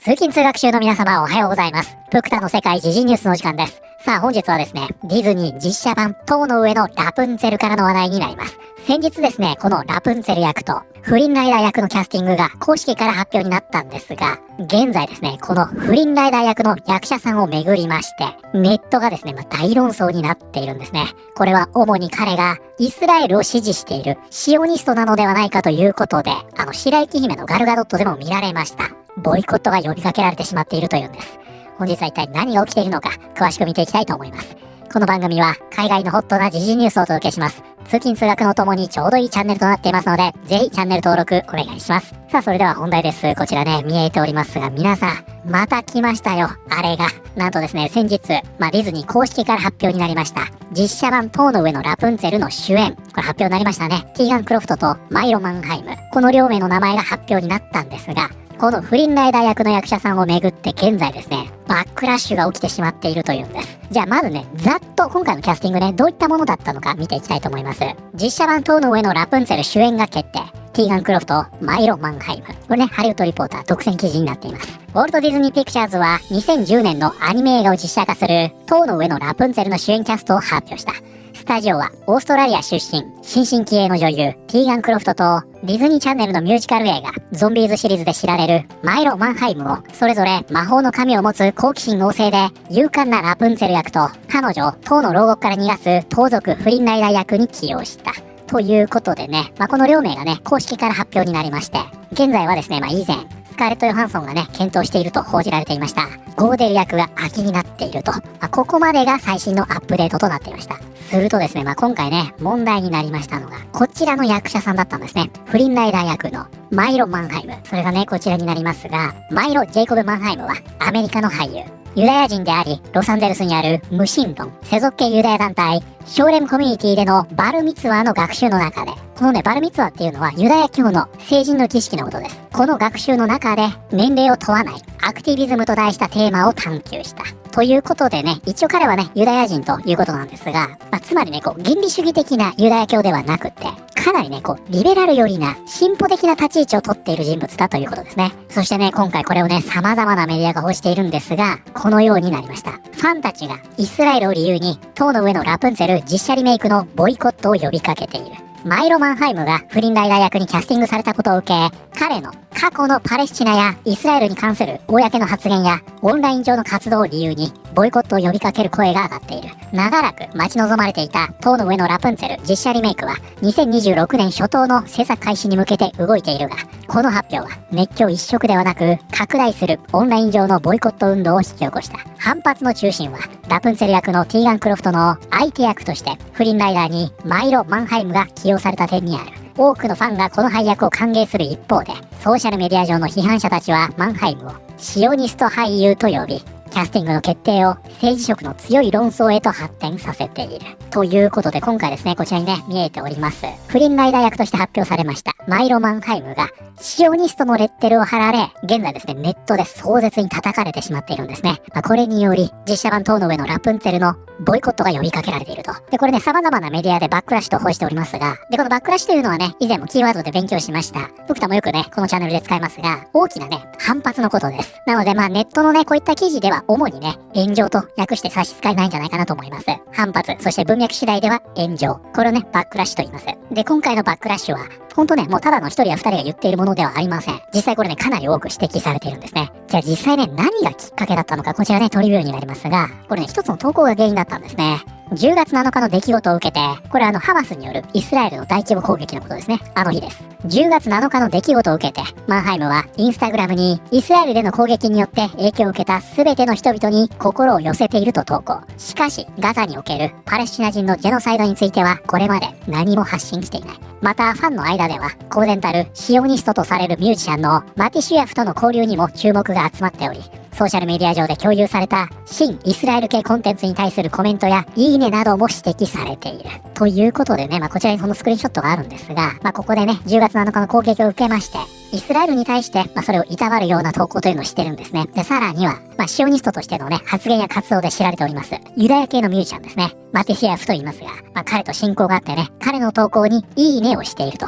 通勤通学中の皆様おはようございます。プクタの世界時事ニュースの時間です。さあ本日はですね、ディズニー実写版塔の上のラプンツェルからの話題になります。先日ですね、このラプンツェル役とフリンライダー役のキャスティングが公式から発表になったんですが、現在ですね、このフリンライダー役の役者さんをめぐりまして、ネットがですね、大論争になっているんですね。これは主に彼がイスラエルを支持しているシオニストなのではないかということで、白雪姫のガルガドットでも見られました。ボイコットが呼びかけられてしまっているというんです。本日は一体何が起きているのか詳しく見ていきたいと思います。この番組は海外のホットな時事ニュースをお届けします。通勤通学のともにちょうどいいチャンネルとなっていますので、ぜひチャンネル登録お願いします。さあそれでは本題です。こちらね、見えておりますが、皆さんまた来ましたよ、あれが。なんとですね、先日、ディズニー公式から発表になりました。実写版塔の上のラプンツェルの主演、これ発表になりましたね。ティーガン・クロフトとマイロ・マンハイム、この両名の名前が発表になったんですが、このフリンライダー役の役者さんをめぐって現在ですね、バックラッシュが起きてしまっているというんです。じゃあまずね、ざっと今回のキャスティングね、どういったものだったのか見ていきたいと思います。実写版塔の上のラプンツェル主演が決定。ティーガン・クロフト、マイロ・マンハイム。これね、ハリウッドリポーター独占記事になっています。ウォルト・ディズニー・ピクチャーズは2010年のアニメ映画を実写化する塔の上のラプンツェルの主演キャストを発表した。スタジオはオーストラリア出身、新進気鋭の女優、ティーガン・クロフトとディズニーチャンネルのミュージカル映画、ゾンビーズシリーズで知られるマイロ・マンハイムを、それぞれ魔法の神を持つ好奇心旺盛で勇敢なラプンツェル役と、彼女を塔の牢獄から逃がす盗賊フリンライダー役に起用した。ということでね、この両名がね、公式から発表になりまして、現在はですね、以前、スカーレット・ヨハンソンがね、検討していると報じられていました。ゴーデル役が秋になっていると。ここまでが最新のアップデートとなっていました。するとですね、今回ね、問題になりましたのが、こちらの役者さんだったんですね。フリンライダー役のマイロ・マンハイム。それがね、こちらになりますが、マイロ・ジェイコブ・マンハイムはアメリカの俳優。ユダヤ人であり、ロサンゼルスにある無神論、世俗系ユダヤ団体、ショーレムコミュニティでのバルミツワーの学習の中で、このね、バルミツワーっていうのはユダヤ教の成人の儀式のことです。この学習の中で、年齢を問わないアクティビズムと題したテーマを探求した。ということでね、一応彼はね、ユダヤ人ということなんですが、つまりね、原理主義的なユダヤ教ではなくて、かなりね、リベラル寄りな、進歩的な立ち位置をとっている人物だということですね。そしてね、今回これをね、様々なメディアが報じているんですが、このようになりました。ファンたちがイスラエルを理由に、塔の上のラプンツェル実写リメイクのボイコットを呼びかけている。マイロ・マンハイムがフリンライダー役にキャスティングされたことを受け、彼の過去のパレスチナやイスラエルに関する公の発言やオンライン上の活動を理由にボイコットを呼びかける声が上がっている。長らく待ち望まれていた塔の上のラプンツェル実写リメイクは2026年初頭の制作開始に向けて動いているが、この発表は熱狂一色ではなく拡大するオンライン上のボイコット運動を引き起こした。反発の中心はラプンツェル役のティーガン・クロフトの相手役としてフリンライダーにマイロ・マンハイムが起用された点にある。多くのファンがこの配役を歓迎する一方で、ソーシャルメディア上の批判者たちはマンハイムをシオニスト俳優と呼び、キャスティングの決定を政治色の強い論争へと発展させている。ということで今回ですね、こちらにね、見えております。フリンライダー役として発表されましたマイロ・マンハイムがシオニストのレッテルを貼られ、現在ですね、ネットで壮絶に叩かれてしまっているんですね。これにより、実写版塔の上のラプンツェルのボイコットが呼びかけられていると。で、これね、様々なメディアでバックラッシュと報じておりますが、で、このバックラッシュというのはね、以前もキーワードで勉強しました。僕たもよくね、このチャンネルで使いますが、大きなね、反発のことです。なので、ネットのね、こういった記事では主にね、炎上と訳して差し支えないんじゃないかなと思います。反発、そして文脈次第では炎上。これをね、バックラッシュと言います。で、今回のバックラッシュは、ほんとね、もうただの一人や二人が言っているものではありません。実際これね、かなり多く指摘されているんですね。じゃあ実際ね、何がきっかけだったのか、こちらね、トリビューになりますが、これね、一つの投稿が原因だったんですね。10月7日の出来事を受けて、これハマスによるイスラエルの大規模攻撃のことですね。あの日です。10月7日の出来事を受けて、マンハイムはインスタグラムにイスラエルでの攻撃によって影響を受けた全ての人々に心を寄せていると投稿。しかし、ガザにおけるパレスチナ人のジェノサイドについては、これまで何も発信していない。また、ファンの間では、公然たるシオニストとされるミュージシャンのマティシュヤフとの交流にも注目が集まっており、ソーシャルメディア上で共有された新イスラエル系コンテンツに対するコメントやいいねなども指摘されている。ということでね、こちらにそのスクリーンショットがあるんですが、ここでね、10月7日の攻撃を受けまして、イスラエルに対して、それをいたわるような投稿というのをしてるんですね。で、さらには、シオニストとしてのね、発言や活動で知られております。ユダヤ系のミュージシャンですね。マティシアフと言いますが、彼と親交があってね、彼の投稿にいいねをしていると。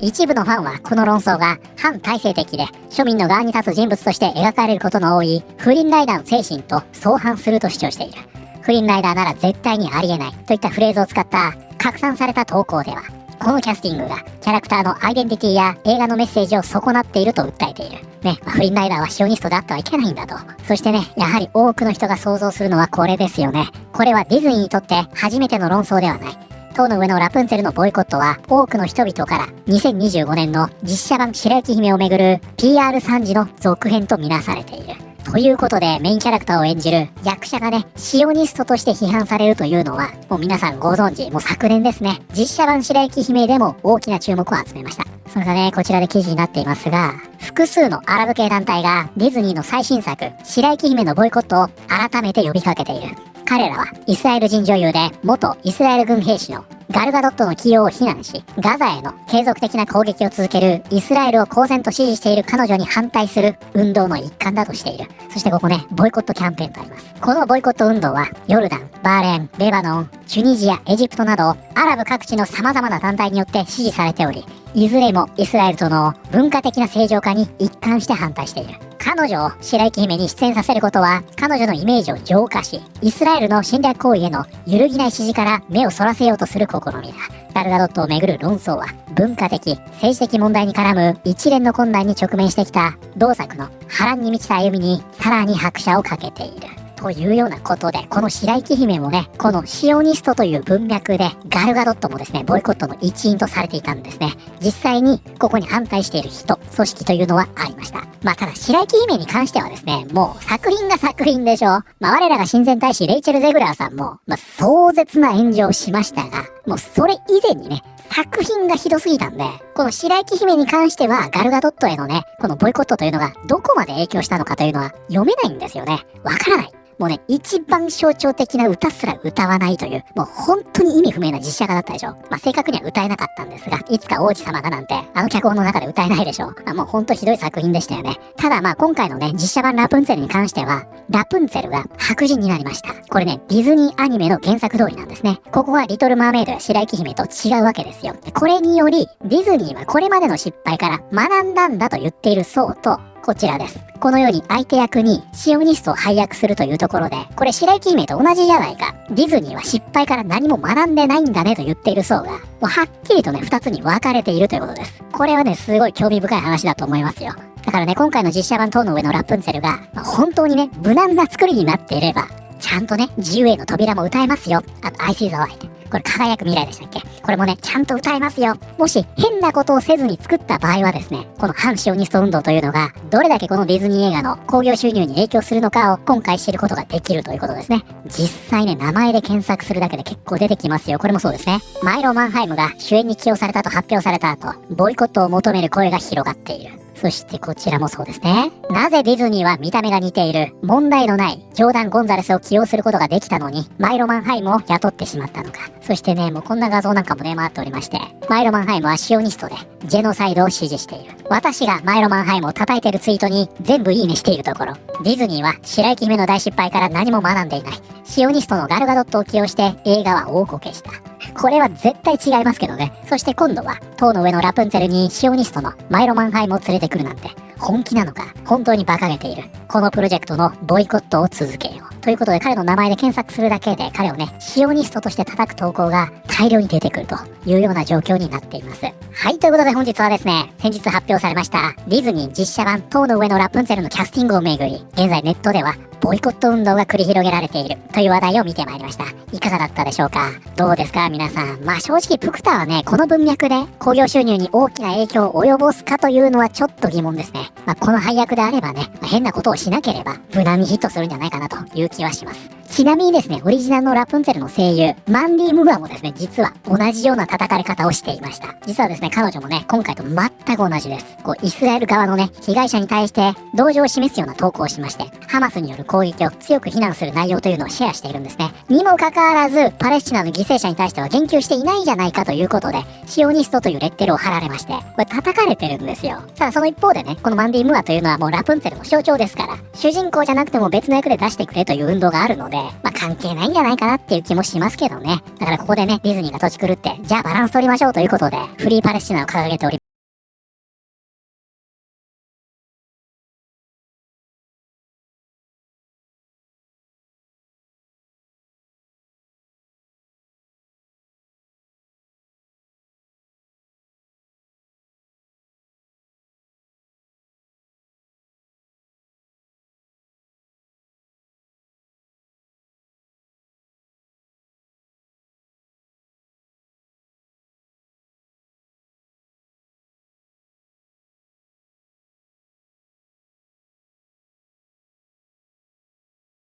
一部のファンはこの論争が反体制的で庶民の側に立つ人物として描かれることの多いフリンライダーの精神と相反すると主張している。フリンライダーなら絶対にありえないといったフレーズを使った拡散された投稿では、このキャスティングがキャラクターのアイデンティティや映画のメッセージを損なっていると訴えている。フリンライダーはシオニストであってはいけないんだと。そしてね、やはり多くの人が想像するのはこれですよね。これはディズニーにとって初めての論争ではない。塔の上のラプンツェルのボイコットは多くの人々から2025年の実写版白雪姫をめぐる PR 惨事の続編とみなされている。ということでメインキャラクターを演じる役者がね、シオニストとして批判されるというのはもう皆さんご存知、もう昨年ですね、実写版白雪姫でも大きな注目を集めました。それがね、こちらで記事になっていますが、複数のアラブ系団体がディズニーの最新作白雪姫のボイコットを改めて呼びかけている。彼らはイスラエル人女優で元イスラエル軍兵士のガルガドットの起用を非難し、ガザへの継続的な攻撃を続けるイスラエルを公然と支持している彼女に反対する運動の一環だとしている。そしてここね、ボイコットキャンペーンとあります。このボイコット運動はヨルダン、バーレーン、レバノン、チュニジア、エジプトなどアラブ各地の様々な団体によって支持されており、いずれもイスラエルとの文化的な正常化に一貫して反対している。彼女を白雪姫に出演させることは彼女のイメージを浄化し、イスラエルの侵略行為への揺るぎない支持から目をそらせようとする試みだ。ガルガドットをめぐる論争は文化的、政治的問題に絡む一連の困難に直面してきた同作の波乱に満ちた歩みにさらに拍車をかけている。というようなことで、この白雪姫もね、このシオニストという文脈でガルガドットもですね、ボイコットの一員とされていたんですね。実際にここに反対している人、組織というのはありました。ただ白雪姫に関してはですね、もう作品が作品でしょ。我らが親善大使レイチェル・ゼグラーさんも、壮絶な炎上をしましたが、もうそれ以前にね、作品がひどすぎたんで、この白雪姫に関してはガルガドットへのね、このボイコットというのがどこまで影響したのかというのは読めないんですよね。わからない。もうね、一番象徴的な歌すら歌わないという、もう本当に意味不明な実写化だったでしょ。正確には歌えなかったんですが、いつか王子様がなんて、あの脚本の中で歌えないでしょ。もう本当ひどい作品でしたよね。ただ今回のね、実写版ラプンツェルに関しては、ラプンツェルが白人になりました。これね、ディズニーアニメの原作通りなんですね。ここはリトル・マーメイドや白雪姫と違うわけですよ。これにより、ディズニーはこれまでの失敗から学んだんだと言っている層と、こちらです。このように相手役にシオニストを配役するというところで、これ白雪姫と同じじゃないか。ディズニーは失敗から何も学んでないんだねと言っている層が、もうはっきりとね、二つに分かれているということです。これはね、すごい興味深い話だと思いますよ。だからね、今回の実写版塔の上のラプンツェルが、本当にね、無難な作りになっていれば、ちゃんとね、自由への扉も歌えますよ。あと、I See the Light。これ輝く未来でしたっけ？これもね、ちゃんと歌えますよ。もし変なことをせずに作った場合はですね、この反シオニスト運動というのが、どれだけこのディズニー映画の興行収入に影響するのかを今回知ることができるということですね。実際ね、名前で検索するだけで結構出てきますよ。これもそうですね。マイロ・マンハイムが主演に起用されたと発表された後、ボイコットを求める声が広がっている。そしてこちらもそうですね。なぜディズニーは見た目が似ている、問題のないジョーダン・ゴンザレスを起用することができたのに、マイロ・マンハイムを雇ってしまったのか。そしてね、もうこんな画像なんかも出回っておりまして、マイロ・マンハイムはシオニストで、ジェノサイドを支持している。私がマイロ・マンハイムを叩いてるツイートに全部いいねしているところ、ディズニーは白雪姫の大失敗から何も学んでいない。シオニストのガルガドットを起用して映画は大こけした。これは絶対違いますけどね。そして今度は、塔の上のラプンツェルにシオニストのマイロ・マンハイムを連れてくるなんて、本気なのか、本当に馬鹿げている。このプロジェクトのボイコットを続けよう。ということで彼の名前で検索するだけで彼をね、シオニストとして叩く投稿が大量に出てくるというような状況になっています。はい、ということで本日はですね、先日発表されましたディズニー実写版塔の上のラプンツェルのキャスティングをめぐり、現在ネットではボイコット運動が繰り広げられているという話題を見てまいりました。いかがだったでしょうか？どうですか皆さん。正直プクタはね、この文脈で興行収入に大きな影響を及ぼすかというのはちょっと疑問ですね。この配役であればね、変なことをしなければ無難にヒットするんじゃないかなという気はします。ちなみにですね、オリジナルのラプンツェルの声優、マンディ・ムグアもですね、実は同じような叩かれ方をしていました。実はですね、彼女もね、今回と全く同じです。イスラエル側のね、被害者に対して同情を示すような投稿をしまして、ハマスによる攻撃を強く非難する内容というのをシェアしているんですね。にもかかわらず、パレスチナの犠牲者に対しては言及していないじゃないかということで、シオニストというレッテルを貼られまして、これ叩かれてるんですよ。ただその一方でね、このマンディ・ムガというのはもうラプンツェルの象徴ですから、主人公じゃなくても別の役で出してくれという運動があるので、関係ないんじゃないかなっていう気もしますけどね。だからここでね、ディズニーが土地狂って、じゃあバランス取りましょうということで、フリーパレスチナを掲げております。